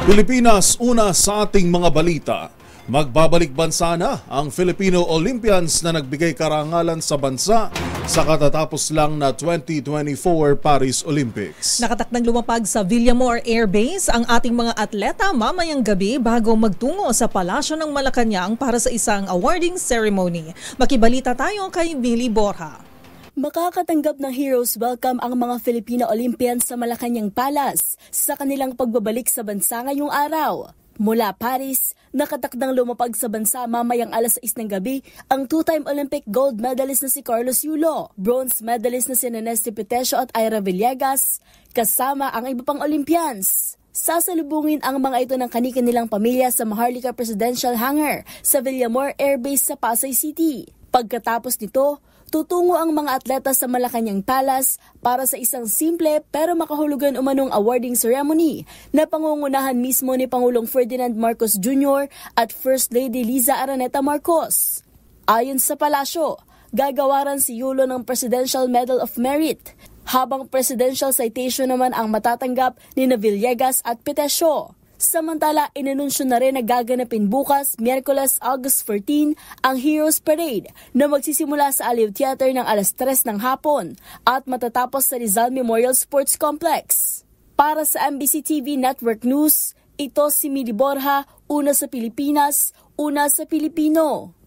Pilipinas, una sa ating mga balita. Magbabalik bansa na ang Filipino Olympians na nagbigay karangalan sa bansa sa katatapos lang na 2024 Paris Olympics. Nakatakdang lumapag sa Villamor Air Base ang ating mga atleta mamayang gabi bago magtungo sa Palasyo ng Malacanang para sa isang awarding ceremony. Makibalita tayo kay Billy Borja. Makakatanggap ng Heroes Welcome ang mga Filipino Olympians sa Malacanang Palace sa kanilang pagbabalik sa bansa ngayong araw. Mula Paris, nakatakdang lumapag sa bansa mamayang alas 6 ng gabi ang two-time Olympic gold medalist na si Carlos Yulo, bronze medalist na si Neneste Pitesio at Ira Villegas, kasama ang iba pang Olympians. Sasalubungin ang mga ito ng kani-kanilang pamilya sa Maharlika Presidential Hangar sa Villamor Air Base sa Pasay City. Pagkatapos nito, tutungo ang mga atleta sa Malacanang Palace para sa isang simple pero makahulugan umanong awarding ceremony na pangungunahan mismo ni Pangulong Ferdinand Marcos Jr. at First Lady Liza Araneta Marcos. Ayon sa palasyo, gagawaran si Yulo ng Presidential Medal of Merit, habang Presidential Citation naman ang matatanggap ni Villegas at Pitesio. Samantala, inanunsyo na rin na gaganapin bukas, Miyerkules, August 14, ang Heroes Parade na magsisimula sa Aliw Theater ng alas 3 ng hapon at matatapos sa Rizal Memorial Sports Complex. Para sa MBC TV Network News, ito si Mili Borja, una sa Pilipinas, una sa Pilipino.